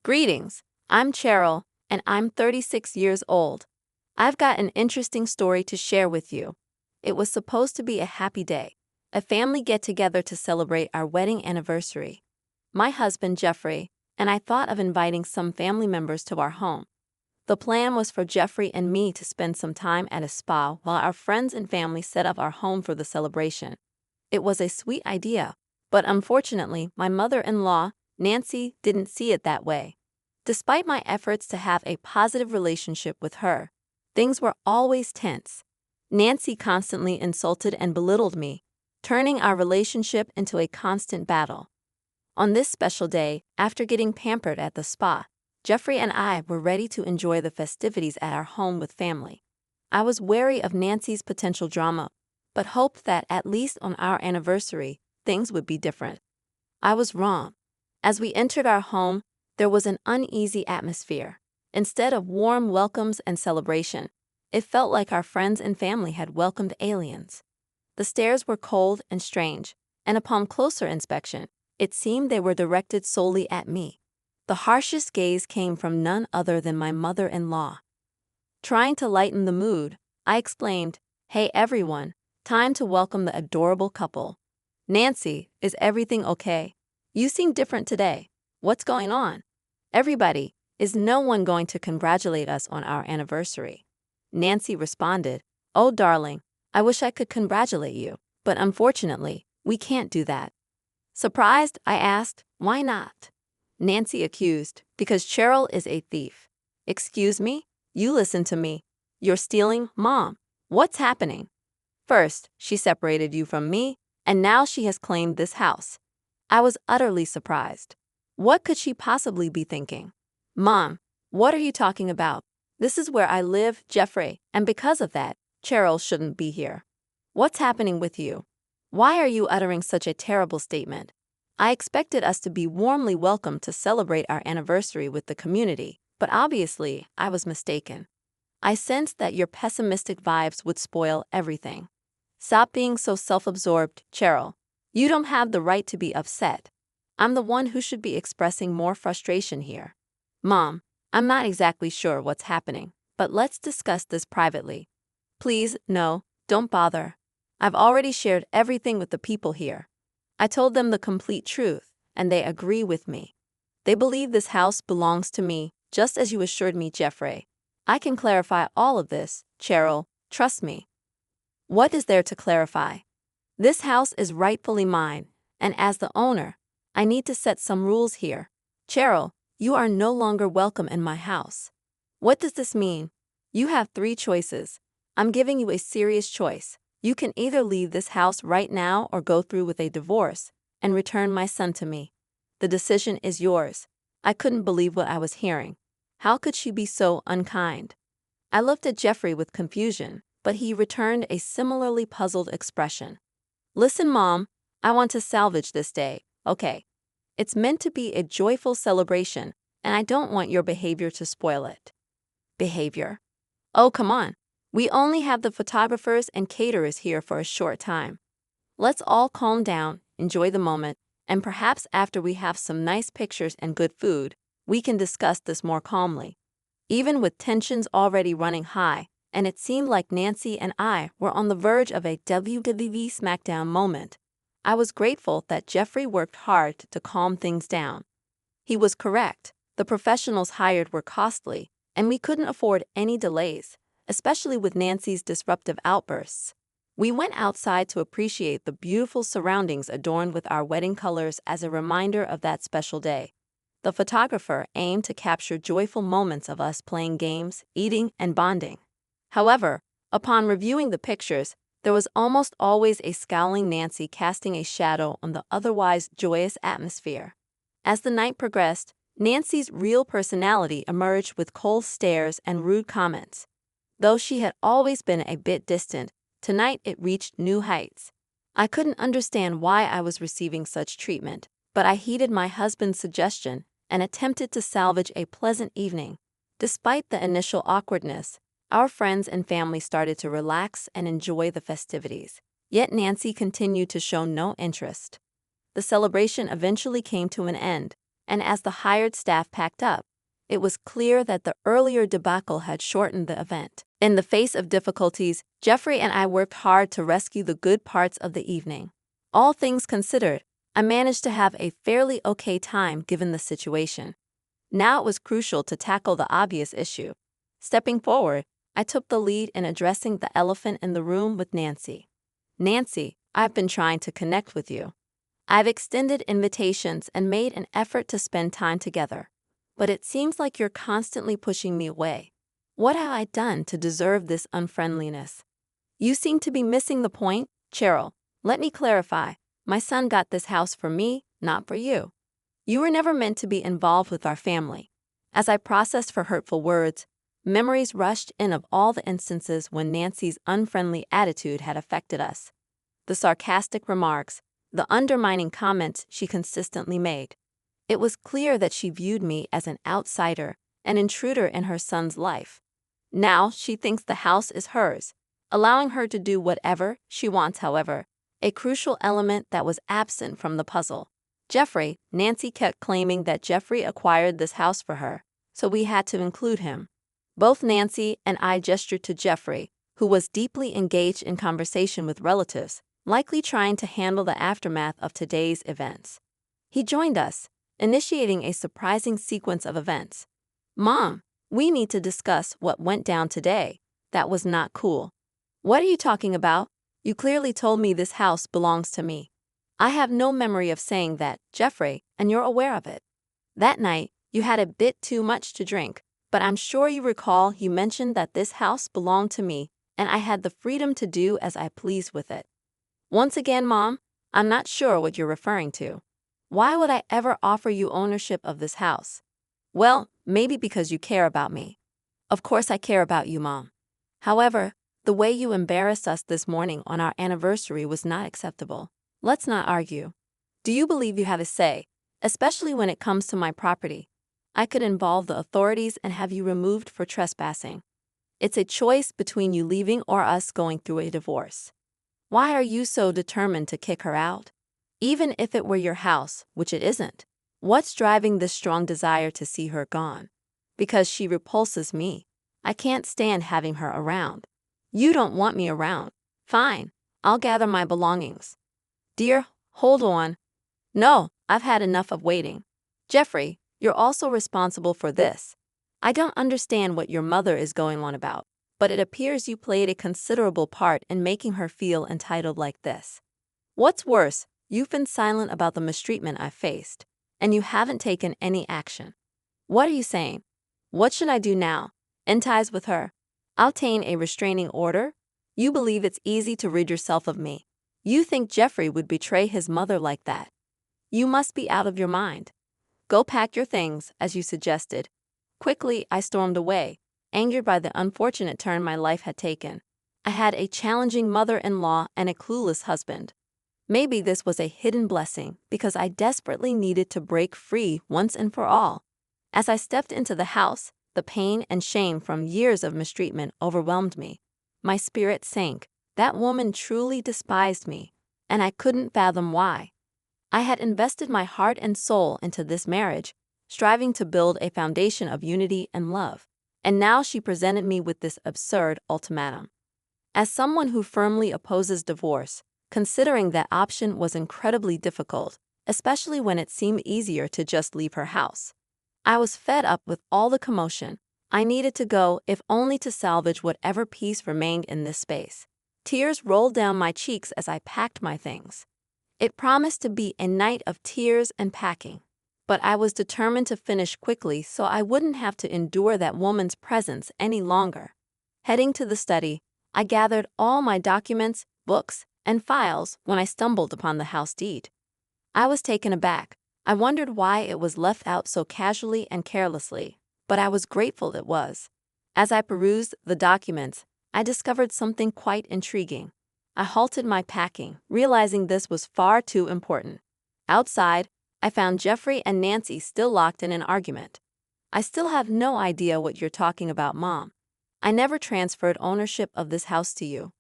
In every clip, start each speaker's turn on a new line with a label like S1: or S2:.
S1: Greetings, I'm Cheryl, and I'm 36 years old. I've got an interesting story to share with you. It was supposed to be a happy day, a family get-together to celebrate our wedding anniversary. My husband, Jeffrey, and I thought of inviting some family members to our home. The plan was for Jeffrey and me to spend some time at a spa while our friends and family set up our home for the celebration. It was a sweet idea, but unfortunately, my mother-in-law, Nancy, didn't see it that way. Despite my efforts to have a positive relationship with her, things were always tense. Nancy constantly insulted and belittled me, turning our relationship into a constant battle. On this special day, after getting pampered at the spa, Jeffrey and I were ready to enjoy the festivities at our home with family. I was wary of Nancy's potential drama, but hoped that at least on our anniversary, things would be different. I was wrong. As we entered our home, there was an uneasy atmosphere. Instead of warm welcomes and celebration, it felt like our friends and family had welcomed aliens. The stares were cold and strange, and upon closer inspection, it seemed they were directed solely at me. The harshest gaze came from none other than my mother-in-law. Trying to lighten the mood, I exclaimed, "Hey everyone, time to welcome the adorable couple. Nancy, is everything okay? You seem different today. What's going on? Everybody, is no one going to congratulate us on our anniversary?" Nancy responded, "Oh darling, I wish I could congratulate you, but unfortunately, we can't do that." Surprised, I asked, "Why not?" Nancy accused, "Because Cheryl is a thief." "Excuse me? You listen to me. You're stealing, Mom. What's happening? First, she separated you from me, and now she has claimed this house." I was utterly surprised. What could she possibly be thinking? "Mom, what are you talking about? This is where I live, Jeffrey, and because of that, Cheryl shouldn't be here. What's happening with you? Why are you uttering such a terrible statement? I expected us to be warmly welcomed to celebrate our anniversary with the community, but obviously, I was mistaken. I sensed that your pessimistic vibes would spoil everything. Stop being so self-absorbed, Cheryl. You don't have the right to be upset. I'm the one who should be expressing more frustration here. Mom, I'm not exactly sure what's happening, but let's discuss this privately. Please, no, don't bother. I've already shared everything with the people here. I told them the complete truth, and they agree with me. They believe this house belongs to me, just as you assured me, Jeffrey. I can clarify all of this, Cheryl, trust me." "What is there to clarify? This house is rightfully mine, and as the owner, I need to set some rules here. Cheryl, you are no longer welcome in my house." "What does this mean?" "You have 3 choices. I'm giving you a serious choice. You can either leave this house right now or go through with a divorce and return my son to me. The decision is yours." I couldn't believe what I was hearing. How could she be so unkind? I looked at Jeffrey with confusion, but he returned a similarly puzzled expression. "Listen, Mom, I want to salvage this day, okay? It's meant to be a joyful celebration, and I don't want your behavior to spoil it." "Behavior? Oh, come on. We only have the photographers and caterers here for a short time. Let's all calm down, enjoy the moment, and perhaps after we have some nice pictures and good food, we can discuss this more calmly." Even with tensions already running high, and it seemed like Nancy and I were on the verge of a WWE SmackDown moment, I was grateful that Jeffrey worked hard to calm things down. He was correct. The professionals hired were costly, and we couldn't afford any delays, especially with Nancy's disruptive outbursts. We went outside to appreciate the beautiful surroundings adorned with our wedding colors as a reminder of that special day. The photographer aimed to capture joyful moments of us playing games, eating, and bonding. However, upon reviewing the pictures, there was almost always a scowling Nancy casting a shadow on the otherwise joyous atmosphere. As the night progressed, Nancy's real personality emerged with cold stares and rude comments. Though she had always been a bit distant, tonight it reached new heights. I couldn't understand why I was receiving such treatment, but I heeded my husband's suggestion and attempted to salvage a pleasant evening. Despite the initial awkwardness, our friends and family started to relax and enjoy the festivities. Yet Nancy continued to show no interest. The celebration eventually came to an end, and as the hired staff packed up, it was clear that the earlier debacle had shortened the event. In the face of difficulties, Jeffrey and I worked hard to rescue the good parts of the evening. All things considered, I managed to have a fairly okay time given the situation. Now it was crucial to tackle the obvious issue. Stepping forward, I took the lead in addressing the elephant in the room with Nancy. Nancy, I've been trying to connect with you. I've extended invitations and made an effort to spend time together, but it seems like you're constantly pushing me away. What have I done to deserve this unfriendliness? You seem to be missing the point, Cheryl. Let me clarify. My son got this house for me, not for you. You were never meant to be involved with our family. As I processed her hurtful words, memories rushed in of all the instances when Nancy's unfriendly attitude had affected us. The sarcastic remarks, the undermining comments she consistently made. It was clear that she viewed me as an outsider, an intruder in her son's life. Now she thinks the house is hers, allowing her to do whatever she wants, however, a crucial element that was absent from the puzzle. Jeffrey, Nancy kept claiming that Jeffrey acquired this house for her, so we had to include him. Both Nancy and I gestured to Jeffrey, who was deeply engaged in conversation with relatives, likely trying to handle the aftermath of today's events. He joined us, initiating a surprising sequence of events. Mom, we need to discuss what went down today. That was not cool. What are you talking about? You clearly told me this house belongs to me. I have no memory of saying that, Jeffrey, and you're aware of it. That night, you had a bit too much to drink, but I'm sure you recall you mentioned that this house belonged to me and I had the freedom to do as I pleased with it. Once again, Mom, I'm not sure what you're referring to. Why would I ever offer you ownership of this house? Well, maybe because you care about me. Of course I care about you, Mom. However, the way you embarrassed us this morning on our anniversary was not acceptable. Let's not argue. Do you believe you have a say, especially when it comes to my property? I could involve the authorities and have you removed for trespassing. It's a choice between you leaving or us going through a divorce. Why are you so determined to kick her out? Even if it were your house, which it isn't, what's driving this strong desire to see her gone? Because she repulses me. I can't stand having her around. You don't want me around. Fine, I'll gather my belongings. Dear, hold on. No, I've had enough of waiting. Jeffrey, you're also responsible for this. I don't understand what your mother is going on about, but it appears you played a considerable part in making her feel entitled like this. What's worse, you've been silent about the mistreatment I've faced, and you haven't taken any action. What are you saying? What should I do now? End ties with her? Obtain a restraining order? You believe it's easy to rid yourself of me. You think Jeffrey would betray his mother like that. You must be out of your mind. Go pack your things, as you suggested. Quickly, I stormed away, angered by the unfortunate turn my life had taken. I had a challenging mother-in-law and a clueless husband. Maybe this was a hidden blessing because I desperately needed to break free once and for all. As I stepped into the house, the pain and shame from years of mistreatment overwhelmed me. My spirit sank. That woman truly despised me, and I couldn't fathom why. I had invested my heart and soul into this marriage, striving to build a foundation of unity and love, and now she presented me with this absurd ultimatum. As someone who firmly opposes divorce, considering that option was incredibly difficult, especially when it seemed easier to just leave her house. I was fed up with all the commotion. I needed to go, if only to salvage whatever peace remained in this space. Tears rolled down my cheeks as I packed my things. It promised to be a night of tears and packing, but I was determined to finish quickly so I wouldn't have to endure that woman's presence any longer. Heading to the study, I gathered all my documents, books, and files when I stumbled upon the house deed. I was taken aback. I wondered why it was left out so casually and carelessly, but I was grateful it was. As I perused the documents, I discovered something quite intriguing. I halted my packing, realizing this was far too important. Outside, I found Jeffrey and Nancy still locked in an argument. I still have no idea what you're talking about, Mom. I never transferred ownership of this house to you.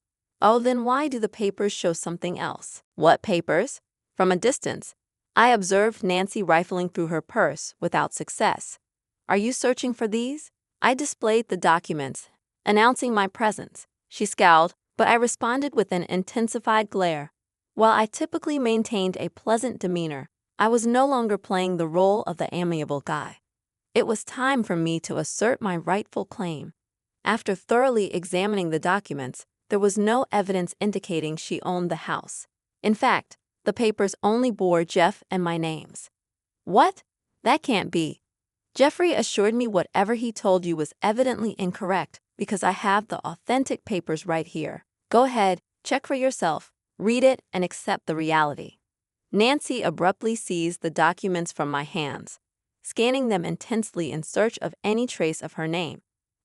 S1: Oh, then why do the papers show something else? What papers? From a distance, I observed Nancy rifling through her purse without success. Are you searching for these? I displayed the documents, announcing my presence. She scowled, but I responded with an intensified glare. While I typically maintained a pleasant demeanor, I was no longer playing the role of the amiable guy. It was time for me to assert my rightful claim. After thoroughly examining the documents, there was no evidence indicating she owned the house. In fact, the papers only bore Jeff and my names. What? That can't be. Jeffrey assured me whatever he told you was evidently incorrect because I have the authentic papers right here. Go ahead, check for yourself, read it, and accept the reality. Nancy abruptly seized the documents from my hands, scanning them intensely in search of any trace of her name.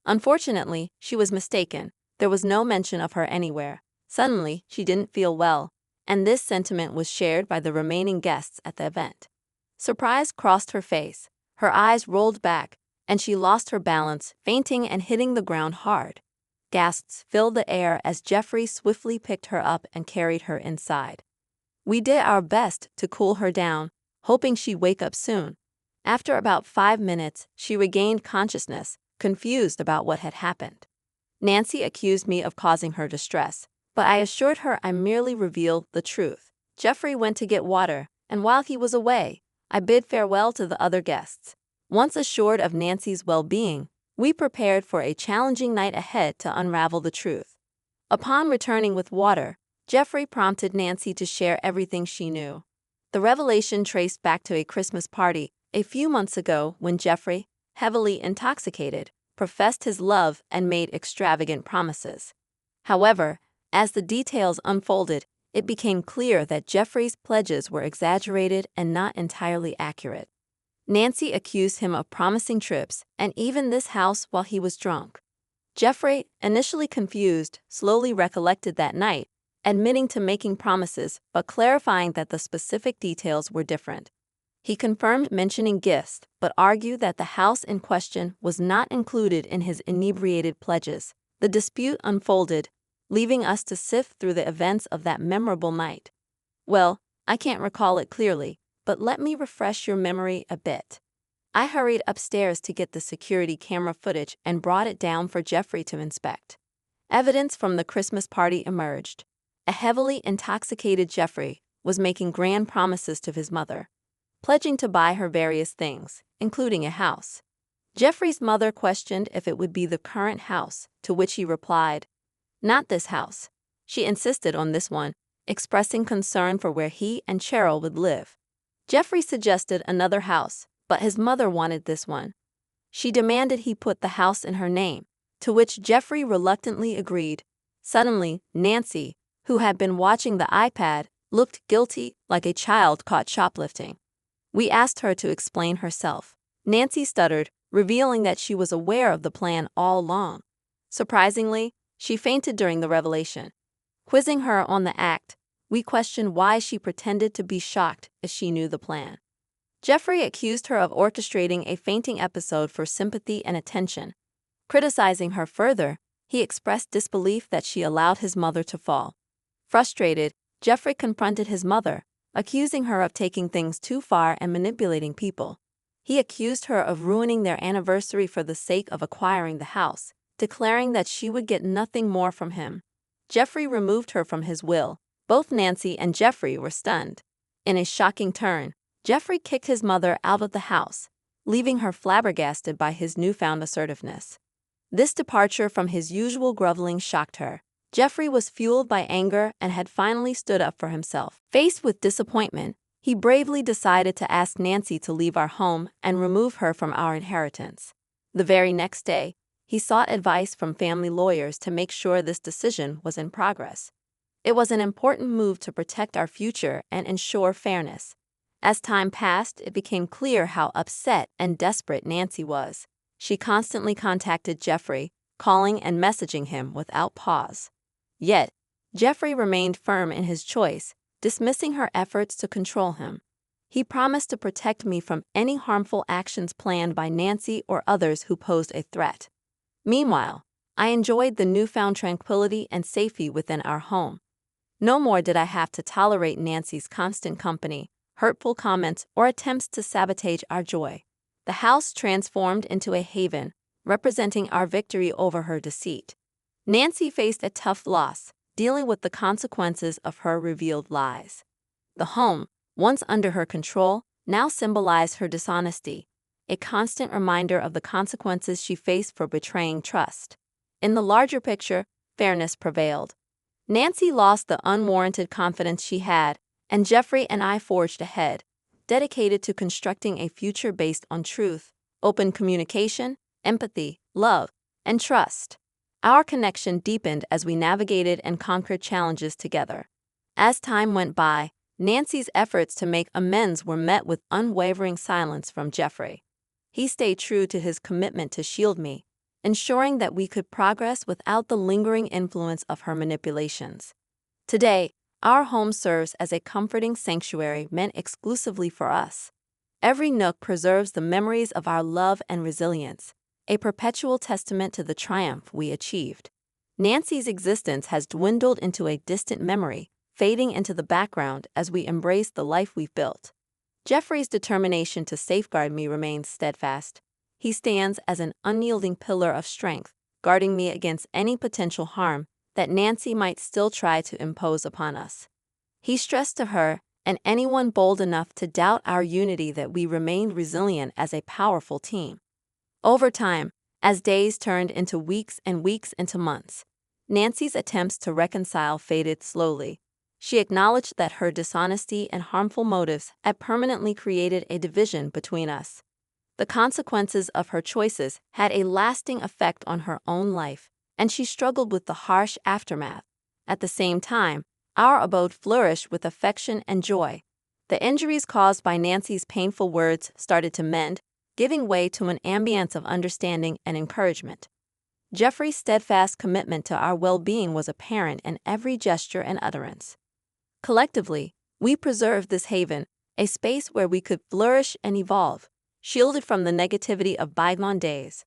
S1: Unfortunately, she was mistaken. There was no mention of her anywhere. Suddenly, she didn't feel well, and this sentiment was shared by the remaining guests at the event. Surprise crossed her face, her eyes rolled back, and she lost her balance, fainting and hitting the ground hard. Gasps filled the air as Jeffrey swiftly picked her up and carried her inside. We did our best to cool her down, hoping she'd wake up soon. After about 5 minutes, she regained consciousness, confused about what had happened. Nancy accused me of causing her distress, but I assured her I merely revealed the truth. Jeffrey went to get water, and while he was away, I bid farewell to the other guests. Once assured of Nancy's well-being, we prepared for a challenging night ahead to unravel the truth. Upon returning with water, Jeffrey prompted Nancy to share everything she knew. The revelation traced back to a Christmas party a few months ago when Jeffrey, heavily intoxicated, professed his love and made extravagant promises. However, as the details unfolded, it became clear that Jeffrey's pledges were exaggerated and not entirely accurate. Nancy accused him of promising trips and even this house while he was drunk. Jeffrey, initially confused, slowly recollected that night, admitting to making promises but clarifying that the specific details were different. He confirmed mentioning gifts but argued that the house in question was not included in his inebriated pledges. The dispute unfolded, leaving us to sift through the events of that memorable night. Well, I can't recall it clearly, but let me refresh your memory a bit. I hurried upstairs to get the security camera footage and brought it down for Jeffrey to inspect. Evidence from the Christmas party emerged. A heavily intoxicated Jeffrey was making grand promises to his mother, pledging to buy her various things, including a house. Jeffrey's mother questioned if it would be the current house, to which he replied, "Not this house." She insisted on this one, expressing concern for where he and Cheryl would live. Jeffrey suggested another house, but his mother wanted this one. She demanded he put the house in her name, to which Jeffrey reluctantly agreed. Suddenly, Nancy, who had been watching the iPad, looked guilty, like a child caught shoplifting. We asked her to explain herself. Nancy stuttered, revealing that she was aware of the plan all along. Surprisingly, she fainted during the revelation. Quizzing her on the act, we questioned why she pretended to be shocked as she knew the plan. Jeffrey accused her of orchestrating a fainting episode for sympathy and attention. Criticizing her further, he expressed disbelief that she allowed his mother to fall. Frustrated, Jeffrey confronted his mother, accusing her of taking things too far and manipulating people. He accused her of ruining their anniversary for the sake of acquiring the house, declaring that she would get nothing more from him. Jeffrey removed her from his will. Both Nancy and Jeffrey were stunned. In a shocking turn, Jeffrey kicked his mother out of the house, leaving her flabbergasted by his newfound assertiveness. This departure from his usual groveling shocked her. Jeffrey was fueled by anger and had finally stood up for himself. Faced with disappointment, he bravely decided to ask Nancy to leave our home and remove her from our inheritance. The very next day, he sought advice from family lawyers to make sure this decision was in progress. It was an important move to protect our future and ensure fairness. As time passed, it became clear how upset and desperate Nancy was. She constantly contacted Jeffrey, calling and messaging him without pause. Yet, Jeffrey remained firm in his choice, dismissing her efforts to control him. He promised to protect me from any harmful actions planned by Nancy or others who posed a threat. Meanwhile, I enjoyed the newfound tranquility and safety within our home. No more did I have to tolerate Nancy's constant company, hurtful comments, or attempts to sabotage our joy. The house transformed into a haven, representing our victory over her deceit. Nancy faced a tough loss, dealing with the consequences of her revealed lies. The home, once under her control, now symbolized her dishonesty, a constant reminder of the consequences she faced for betraying trust. In the larger picture, fairness prevailed. Nancy lost the unwarranted confidence she had, and Jeffrey and I forged ahead, dedicated to constructing a future based on truth, open communication, empathy, love, and trust. Our connection deepened as we navigated and conquered challenges together. As time went by, Nancy's efforts to make amends were met with unwavering silence from Jeffrey. He stayed true to his commitment to shield me, ensuring that we could progress without the lingering influence of her manipulations. Today, our home serves as a comforting sanctuary meant exclusively for us. Every nook preserves the memories of our love and resilience, a perpetual testament to the triumph we achieved. Nancy's existence has dwindled into a distant memory, fading into the background as we embrace the life we've built. Jeffrey's determination to safeguard me remains steadfast. He stands as an unyielding pillar of strength, guarding me against any potential harm that Nancy might still try to impose upon us. He stressed to her and anyone bold enough to doubt our unity that we remained resilient as a powerful team. Over time, as days turned into weeks and weeks into months, Nancy's attempts to reconcile faded slowly. She acknowledged that her dishonesty and harmful motives had permanently created a division between us. The consequences of her choices had a lasting effect on her own life, and she struggled with the harsh aftermath. At the same time, our abode flourished with affection and joy. The injuries caused by Nancy's painful words started to mend, giving way to an ambience of understanding and encouragement. Jeffrey's steadfast commitment to our well-being was apparent in every gesture and utterance. Collectively, we preserved this haven, a space where we could flourish and evolve, shielded from the negativity of bygone days.